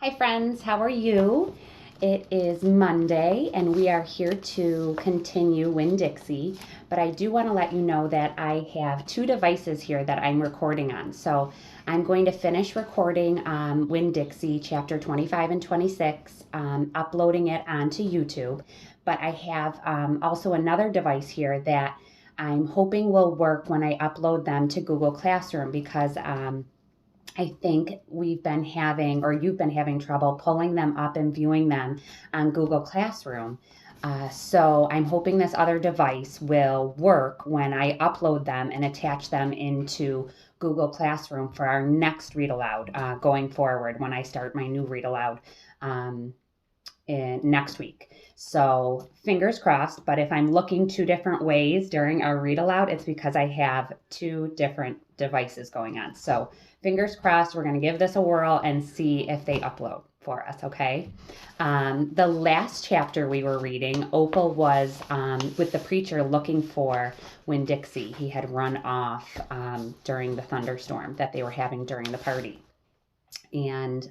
Hi, friends. How are you? It is Monday, and we are here to continue Winn-Dixie. But I do want to let you know that I have two devices here that I'm recording on. So I'm going to finish recording Winn-Dixie chapter 25 and 26, uploading it onto YouTube. But I have also another device here that I'm hoping will work when I upload them to Google Classroom because I think we've been having, or you've been having trouble pulling them up and viewing them on Google Classroom. So I'm hoping this other device will work when I upload them and attach them into Google Classroom for our next read aloud going forward when I start my new read aloud next week. So fingers crossed, but if I'm looking two different ways during our read aloud, it's because I have two different devices going on. So fingers crossed, we're going to give this a whirl and see if they upload for us, okay? The last chapter we were reading, Opal was with the preacher looking for Winn-Dixie. He had run off during the thunderstorm that they were having during the party. And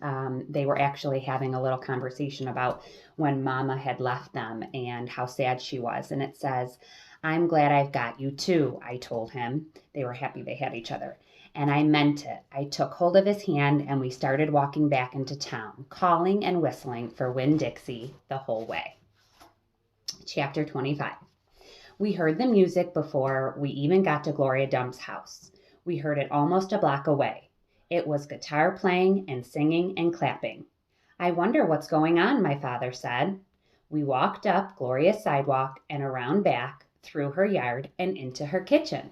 they were actually having a little conversation about when Mama had left them and how sad she was. And it says, "I'm glad I've got you too," I told him. They were happy they had each other. And I meant it. I took hold of his hand and we started walking back into town, calling and whistling for Winn-Dixie the whole way. Chapter 25. We heard the music before we even got to Gloria Dump's house. We heard it almost a block away. It was guitar playing and singing and clapping. "I wonder what's going on," my father said. We walked up Gloria's sidewalk and around back, through her yard and into her kitchen.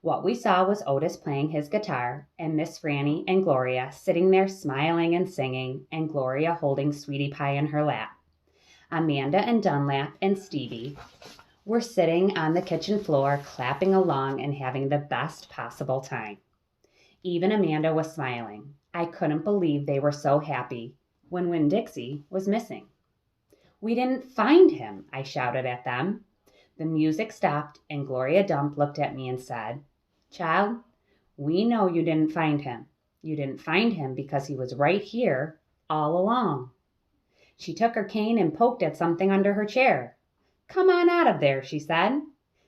What we saw was Otis playing his guitar and Miss Franny and Gloria sitting there smiling and singing and Gloria holding Sweetie Pie in her lap. Amanda and Dunlap and Stevie were sitting on the kitchen floor clapping along and having the best possible time. Even Amanda was smiling. I couldn't believe they were so happy when Winn-Dixie was missing. "We didn't find him," I shouted at them. The music stopped and Gloria Dump looked at me and said, "Child, we know you didn't find him. You didn't find him because he was right here all along." She took her cane and poked at something under her chair. "Come on out of there," she said.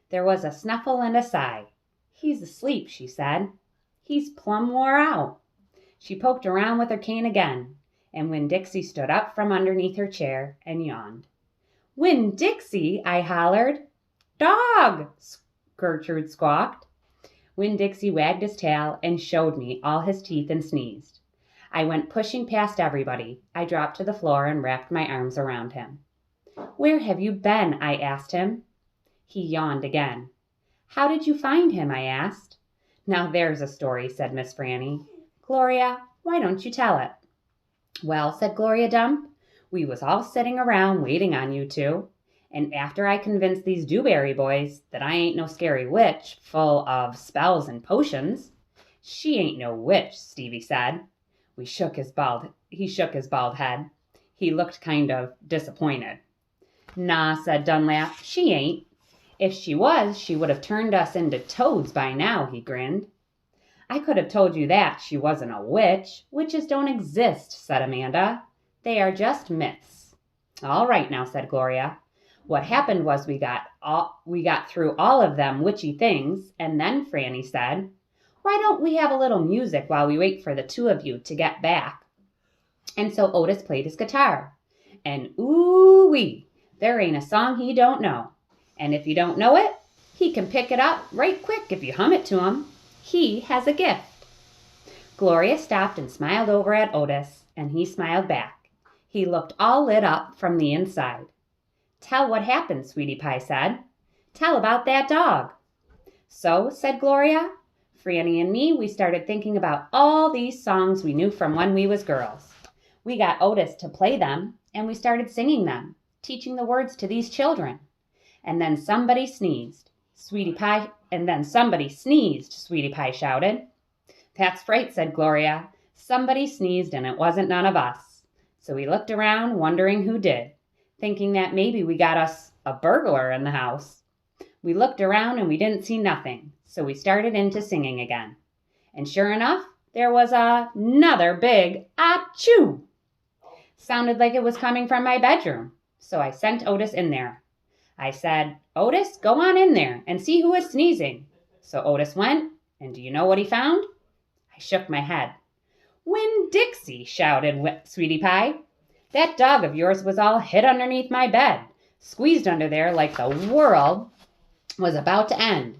There was a snuffle and a sigh. "He's asleep," she said. "He's plumb wore out." She poked around with her cane again, and Winn-Dixie stood up from underneath her chair and yawned. "Winn-Dixie!" I hollered. "Dog!" Gertrude squawked. Winn-Dixie wagged his tail and showed me all his teeth and sneezed. I went pushing past everybody. I dropped to the floor and wrapped my arms around him. "Where have you been?" I asked him. He yawned again. "How did you find him?" I asked. "Now there's a story," said Miss Franny. "Gloria, why don't you tell it?" "Well," said Gloria Dump, "we was all sitting around waiting on you two, and after I convinced these Dewberry boys that I ain't no scary witch full of spells and potions—" "She ain't no witch," Stevie said. He shook his bald head. He looked kind of disappointed. "Nah," said Dunlap, "she ain't. If she was, she would have turned us into toads by now," he grinned. "I could have told you that she wasn't a witch. Witches don't exist," said Amanda. "They are just myths." "All right now," said Gloria. "What happened was we got through all of them witchy things, and then Franny said, 'Why don't we have a little music while we wait for the two of you to get back?' And so Otis played his guitar. And ooh-wee, there ain't a song he don't know. And if you don't know it, he can pick it up right quick if you hum it to him. He has a gift." Gloria stopped and smiled over at Otis, and he smiled back. He looked all lit up from the inside. "Tell what happened," Sweetie Pie said. "Tell about that dog." "So," said Gloria, "Franny and me, we started thinking about all these songs we knew from when we was girls. We got Otis to play them, and we started singing them, teaching the words to these children. And then somebody sneezed. Sweetie Pie shouted. "That's right," said Gloria. "Somebody sneezed and it wasn't none of us." So we looked around, wondering who did, thinking that maybe we got us a burglar in the house. We looked around and we didn't see nothing, so we started into singing again. And sure enough, there was another big achoo! Sounded like it was coming from my bedroom, so I sent Otis in there. I said, Otis, go on in there and see who is sneezing. So Otis went, and do you know what he found? I shook my head. Winn-Dixie, shouted Sweetie Pie. That dog of yours was all hid underneath my bed, squeezed under there like the world was about to end.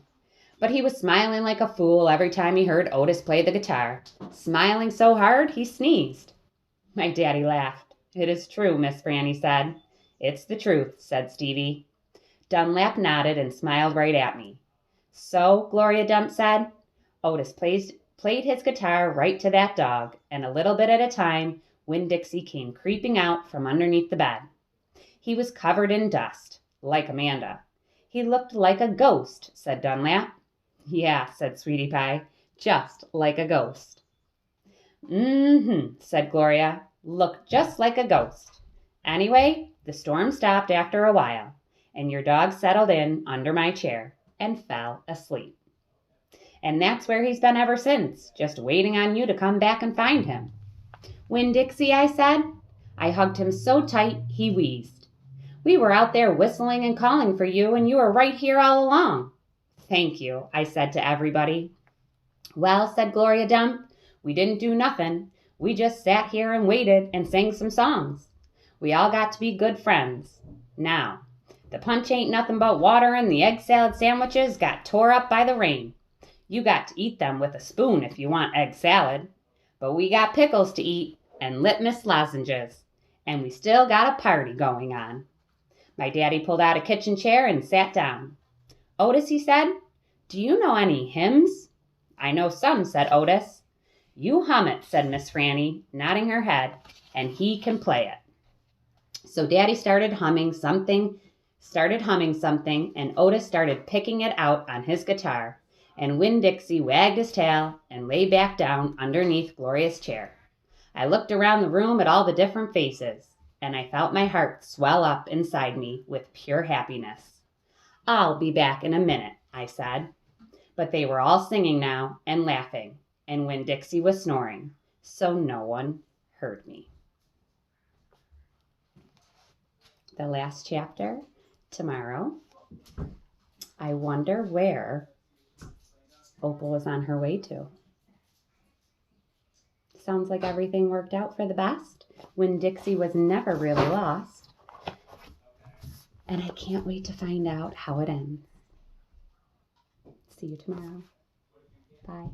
But he was smiling like a fool every time he heard Otis play the guitar, smiling so hard he sneezed. My daddy laughed. It is true, Miss Franny said. It's the truth, said Stevie. Dunlap nodded and smiled right at me. So, Gloria Dump said, Otis played his guitar right to that dog, and a little bit at a time, Winn-Dixie came creeping out from underneath the bed. He was covered in dust, like Amanda. He looked like a ghost, said Dunlap. Yeah, said Sweetie Pie, just like a ghost. Said Gloria. Looked just like a ghost. Anyway, the storm stopped after a while, and your dog settled in under my chair and fell asleep. And that's where he's been ever since, just waiting on you to come back and find him. Winn-Dixie, I said. I hugged him so tight he wheezed. We were out there whistling and calling for you, and you were right here all along. Thank you, I said to everybody. Well, said Gloria Dump, we didn't do nothing. We just sat here and waited and sang some songs. We all got to be good friends. Now, the punch ain't nothing but water, and the egg salad sandwiches got tore up by the rain. You got to eat them with a spoon if you want egg salad. But we got pickles to eat and litmus lozenges, and we still got a party going on. My daddy pulled out a kitchen chair and sat down. Otis, he said, do you know any hymns? I know some, said Otis. You hum it, said Miss Franny, nodding her head, and he can play it. So Daddy started humming something, and Otis started picking it out on his guitar, and Winn-Dixie wagged his tail and lay back down underneath Gloria's chair. I looked around the room at all the different faces, and I felt my heart swell up inside me with pure happiness. I'll be back in a minute, I said. But they were all singing now and laughing, and Winn-Dixie was snoring, so no one heard me. The last chapter, tomorrow. I wonder where Opal is on her way to. Sounds like everything worked out for the best. Winn-Dixie was never really lost. And I can't wait to find out how it ends. See you tomorrow. Bye.